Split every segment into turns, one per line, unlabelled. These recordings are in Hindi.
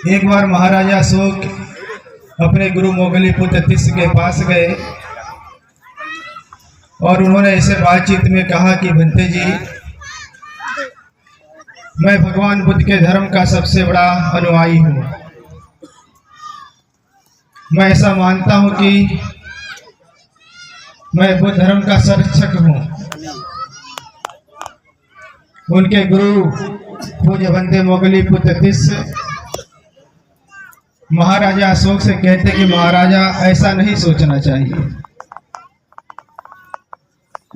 एक बार महाराजा अशोक अपने गुरु मोगलीपुत्र तिस्य के पास गए और उन्होंने ऐसे बातचीत में कहा कि भंते जी, मैं भगवान बुद्ध के धर्म का सबसे बड़ा अनुयायी हूँ। मैं ऐसा मानता हूँ कि मैं बुद्ध धर्म का संरक्षक हूँ। उनके गुरु पूज्य भंते मोगलीपुत्र तिस्य महाराजा अशोक से कहते कि महाराजा, ऐसा नहीं सोचना चाहिए।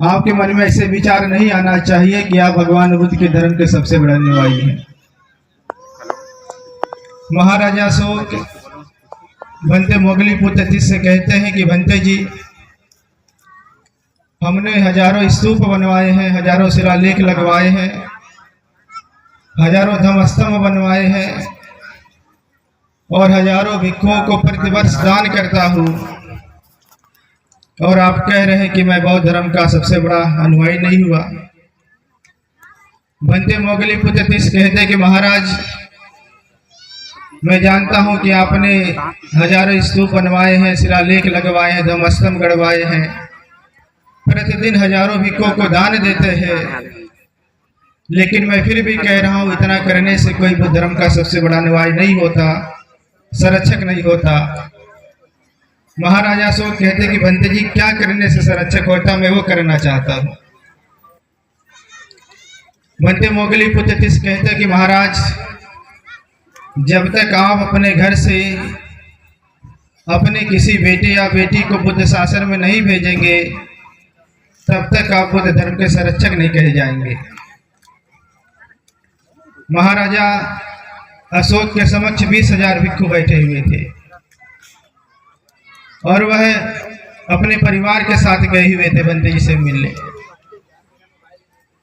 आपके मन में ऐसे विचार नहीं आना चाहिए कि आप भगवान बुद्ध के धर्म के सबसे बड़ा अनुयायी हैं। महाराजा अशोक भंते मोगलीपुत्र तिस्य से कहते हैं कि भंते जी, हमने हजारों स्तूप बनवाए हैं, हजारों शिलालेख लगवाए हैं, हजारों धम्मस्तंभ बनवाए हैं और हजारों भिक्षुओं को प्रतिवर्ष दान करता हूँ, और आप कह रहे हैं कि मैं बौद्ध धर्म का सबसे बड़ा अनुयायी नहीं हुआ। भंते मोगलीपुत्र तिस्य कहते कि महाराज, मैं जानता हूँ कि आपने हजारों स्तूप बनवाए हैं, शिलालेख लगवाए हैं, धम्मस्तंभ गड़वाए हैं, प्रतिदिन हजारों भिक्षुओं को दान देते हैं, लेकिन मैं फिर भी कह रहा हूँ, इतना करने से कोई बुद्ध धर्म का सबसे बड़ा अनुयायी नहीं होता, संरक्षक नहीं होता। महाराजा अशोक कहते कि भंते जी, क्या करने से संरक्षक होता, मैं वो करना चाहता हूँ। भंते मोगलीपुत्र तिस्य कहते कि महाराज, जब तक आप अपने घर से अपने किसी बेटे या बेटी को बुद्ध शासन में नहीं भेजेंगे, तब तक आप बुद्ध धर्म के संरक्षक नहीं कहे जाएंगे। महाराजा अशोक के समक्ष 20,000 भिक्षु बैठे हुए थे और वह अपने परिवार के साथ गए हुए थे भंते जी से मिलने।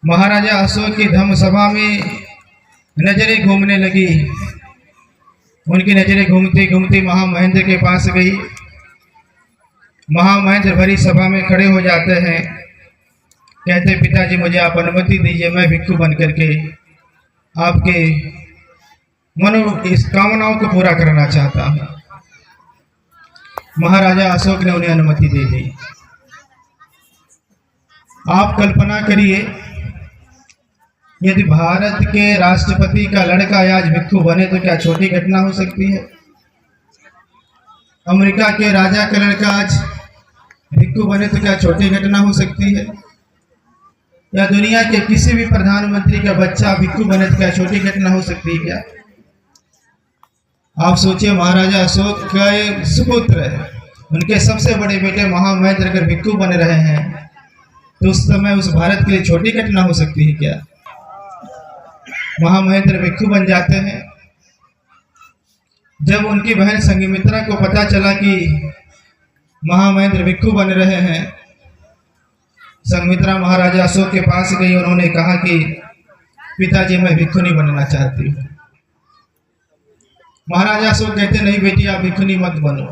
महाराजा अशोक की धम्म सभा में नजरें घूमने लगी। उनकी नजरें घूमती घूमती महामहेंद्र के पास गई। महामहेंद्र भरी सभा में खड़े हो जाते हैं, कहते पिताजी, मुझे आप अनुमति दीजिए, मैं भिक्षु बन करके आपके इस कामनाओं को पूरा करना चाहता हूं। महाराजा अशोक ने उन्हें अनुमति दे दी। आप कल्पना करिए, यदि भारत के राष्ट्रपति का लड़का आज भिक्षु बने तो क्या छोटी घटना हो सकती है? अमेरिका के राजा का लड़का आज भिक्षु बने तो क्या छोटी घटना हो सकती है? या दुनिया के किसी भी प्रधानमंत्री का बच्चा भिक्षु बने तो क्या छोटी घटना हो सकती है क्या? आप सोचिए, महाराजा अशोक का एक सुपुत्र है, उनके सबसे बड़े बेटे महामहेंद्र अगर भिक्षु बन रहे हैं तो उस समय उस भारत के लिए छोटी घटना हो सकती है क्या? महामहेंद्र भिक्षु बन जाते हैं। जब उनकी बहन संघमित्रा को पता चला कि महामहेंद्र भिक्षु बन रहे हैं, संघमित्रा महाराजा अशोक के पास गई। उन्होंने कहा कि पिताजी, मैं भिक्षु नहीं बनना चाहती हूँ। महाराजा अशोक कहते, नहीं बेटी, आप भिक्षुनी मत बनो।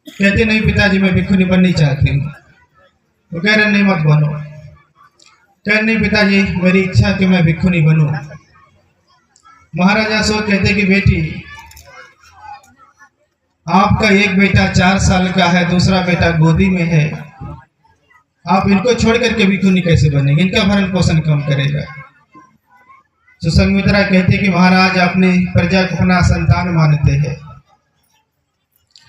कहते, नहीं पिताजी, मैं भिक्षुनी बननी चाहती हूँ। वो कह रहे, नहीं मत बनो। कह, नहीं पिताजी, मेरी इच्छा कि मैं भिक्षुनी बनूं। महाराजा अशोक कहते कि बेटी, आपका एक बेटा 4 साल का है, दूसरा बेटा गोदी में है, आप इनको छोड़ करके भिक्षुनी कैसे बनेंगे? इनका भरण पोषण कम करेगा। तो संघमित्रा कहते कि महाराज, अपनी प्रजा को अपना संतान मानते हैं।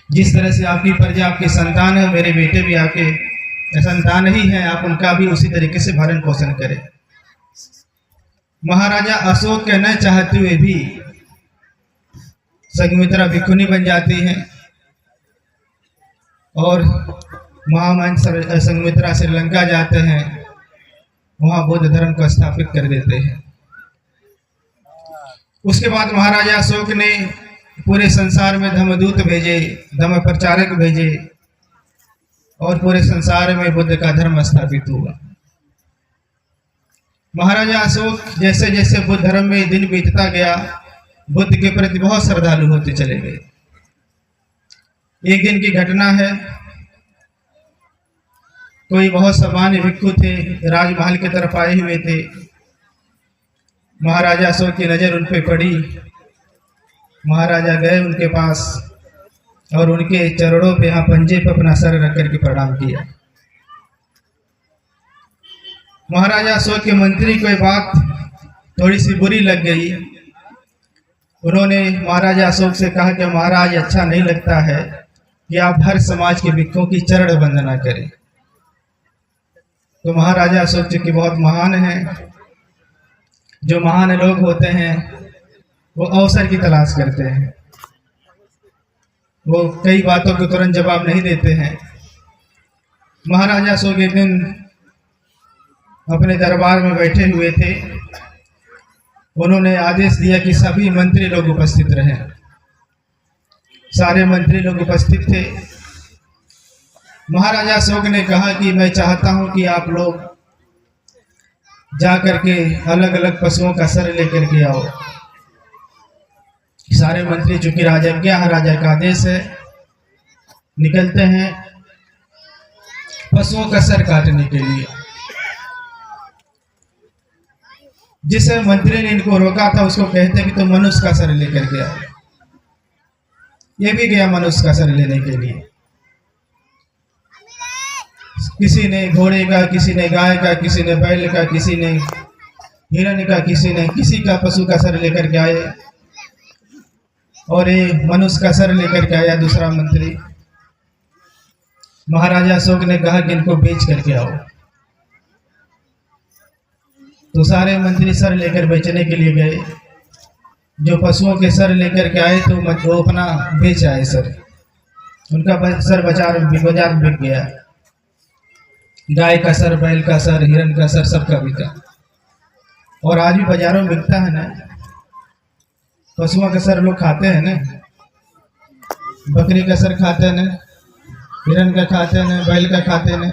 जिस तरह से आपकी प्रजा आपके संतान है, मेरे बेटे भी आपके संतान ही हैं, आप उनका भी उसी तरीके से भरण पोषण करें। महाराजा अशोक कहना चाहते हुए भी संघमित्रा भिक्षुनी बन जाती हैं और महामहिम संघमित्रा श्रीलंका जाते हैं, वहां बुद्ध धर्म को स्थापित कर देते हैं। उसके बाद महाराजा अशोक ने पूरे संसार में धम्मदूत भेजे, धम्म प्रचारक भेजे और पूरे संसार में बुद्ध का धर्म स्थापित हुआ। महाराजा अशोक जैसे जैसे बुद्ध धर्म में दिन बीतता गया, बुद्ध के प्रति बहुत श्रद्धालु होते चले गए। एक दिन की घटना है, कोई बहुत सामान्य भिक्षु थे, राजमहल की तरफ आए हुए थे। महाराजा अशोक की नजर उन पे पड़ी महाराजा गए उनके पास और उनके चरणों पे, यहाँ पंजे पे अपना सर रख करके प्रणाम किया। महाराजा अशोक के मंत्री को ये बात थोड़ी सी बुरी लग गई। उन्होंने महाराजा अशोक से कहा कि महाराज, अच्छा नहीं लगता है कि आप हर समाज के भिक्षुओं की चरण वंदना करें। तो महाराजा अशोक चूंकि बहुत महान हैं, जो महान लोग होते हैं वो अवसर की तलाश करते हैं, वो कई बातों को तुरंत जवाब नहीं देते हैं। महाराजा अशोक एक दिन अपने दरबार में बैठे हुए थे। उन्होंने आदेश दिया कि सभी मंत्री लोग उपस्थित रहें। सारे मंत्री लोग उपस्थित थे। महाराजा अशोक ने कहा कि मैं चाहता हूं कि आप लोग जा करके अलग अलग पशुओं का सर लेकर के आओ। सारे मंत्री, चूंकि राजा का आदेश है, निकलते हैं पशुओं का सर काटने के लिए। जिस मंत्री ने इनको रोका था उसको कहते कि तुम मनुष्य का सर लेकर के आओ। ये भी गया मनुष्य का सर लेने के लिए। किसी ने घोड़े का, किसी ने गाय का, किसी ने बैल का, किसी ने हिरण का, किसी का पशु का सर लेकर के आए। और ये मनुष्य का सर लेकर के आया दूसरा मंत्री। महाराजा अशोक ने कहा कि इनको बेच करके आओ। तो सारे मंत्री सर लेकर बेचने के लिए गए। जो पशुओं के सर लेकर के आए तो वो अपना बेच आए सर। उनका सर बाजार में बिक गया। गाय का सर, बैल का सर, हिरण का सर, सबका बिका। और आज भी बाजारों में बिकता है ना। पशुओं का सर लोग खाते हैं ना, बकरी का सर खाते हैं ना, हिरण का खाते हैं ना, बैल का खाते हैं ना।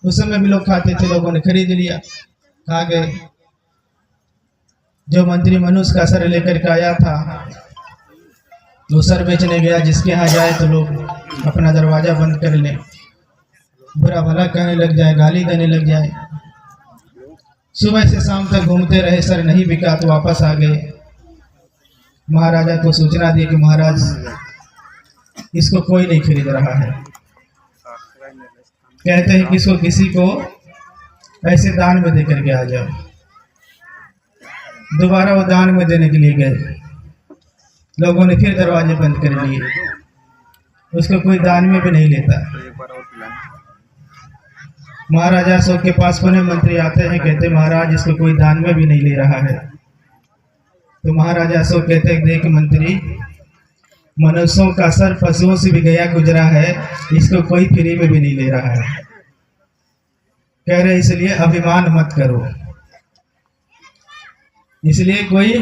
उस समय भी लोग खाते थे, लोगों ने खरीद लिया, खा गए। जो मंत्री मनुष्य का सर लेकर के आया था वो सर बेचने गया। जिसके यहाँ जाए तो लोग अपना दरवाजा बंद कर ले, बुरा भला कहने लग जाए, गाली देने लग जाए। सुबह से शाम तक घूमते रहे, सर नहीं बिका तो वापस आ गए। महाराजा को सूचना दी कि महाराज, इसको कोई नहीं खरीद रहा है। कहते हैं कि इसको किसी को ऐसे दान में दे करके आ जाओ। दोबारा वो दान में देने के लिए गए। लोगों ने फिर दरवाजे बंद कर लिए। उसको कोई दान में भी नहीं लेता। महाराजा अशोक के पास पुनः मंत्री आते हैं, कहते महाराज, इसको कोई दान में भी नहीं ले रहा है। तो महाराजा अशोक कहते हैं, देख मंत्री, मनुष्यों का सर पशुओं से भी गया गुजरा है, इसको कोई फ्री में भी नहीं ले रहा है। कह रहे इसलिए अभिमान मत करो, इसलिए कोई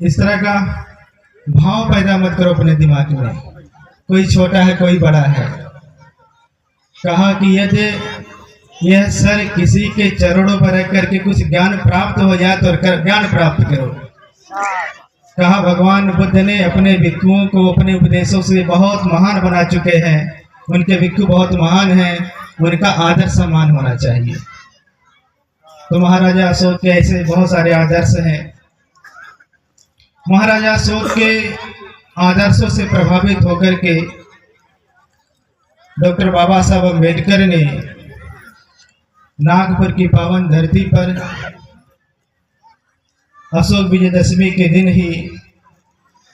इस तरह का भाव पैदा मत करो अपने दिमाग में, कोई छोटा है कोई बड़ा है। कहा कि यदि यह सर किसी के चरणों पर रख करके कुछ ज्ञान प्राप्त हो जाए तो ज्ञान प्राप्त करो। कहा भगवान बुद्ध ने अपने भिक्षुओं को अपने उपदेशों से बहुत महान बना चुके हैं। उनके भिक्षु बहुत महान हैं, उनका आदर सम्मान होना चाहिए। तो महाराजा अशोक के ऐसे बहुत सारे आदर्श हैं। महाराजा अशोक के आदर्शों से प्रभावित होकर के डॉक्टर बाबा साहब अम्बेडकर ने नागपुर की पावन धरती पर अशोक विजयदशमी के दिन ही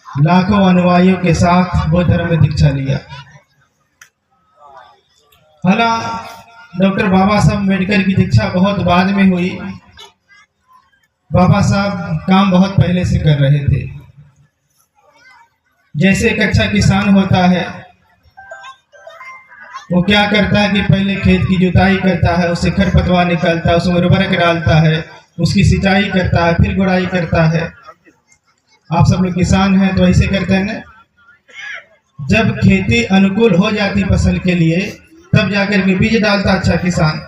लाखों अनुयायियों के साथ बौद्ध धर्म में दीक्षा लिया। हालांकि डॉक्टर बाबा साहब अम्बेडकर की दीक्षा बहुत बाद में हुई। बाबा साहब काम बहुत पहले से कर रहे थे। जैसे एक अच्छा किसान होता है, वो क्या करता है कि पहले खेत की जुताई करता है, उससे खरपतवार निकालता है, उसमें उर्वरक डालता है, उसकी सिंचाई करता है, फिर गुड़ाई करता है। आप सब लोग किसान हैं तो ऐसे करते हैं ना। जब खेती अनुकूल हो जाती फसल के लिए तब जाकर के बीज डालता अच्छा किसान।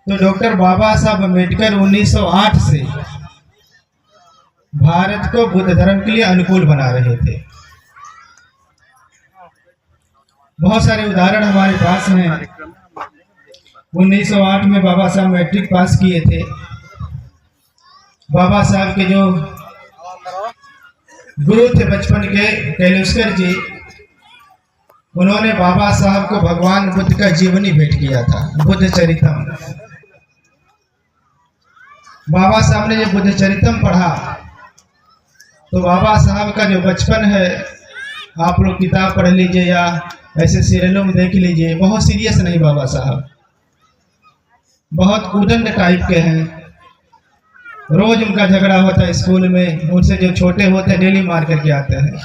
तो डॉक्टर बाबा साहब अम्बेडकर 1908 से भारत को बुद्ध धर्म के लिए अनुकूल बना रहे थे। बहुत सारे उदाहरण हमारे पास हैं। 1908 में बाबा साहब मैट्रिक पास किए थे। बाबा साहब के जो गुरु थे बचपन के कैलुस्कर जी, उन्होंने बाबा साहब को भगवान बुद्ध का जीवनी भेंट किया था, बुद्ध चरितम। बाबा साहब ने जब बुद्ध चरितम पढ़ा तो बाबा साहब का जो बचपन है, आप लोग किताब पढ़ लीजिए या ऐसे सीरियलों में देख लीजिए, बहुत सीरियस नहीं, बाबा साहब बहुत उदंड टाइप के हैं। रोज उनका झगड़ा होता है स्कूल में, उनसे जो छोटे होते हैं डेली मार करके आते हैं।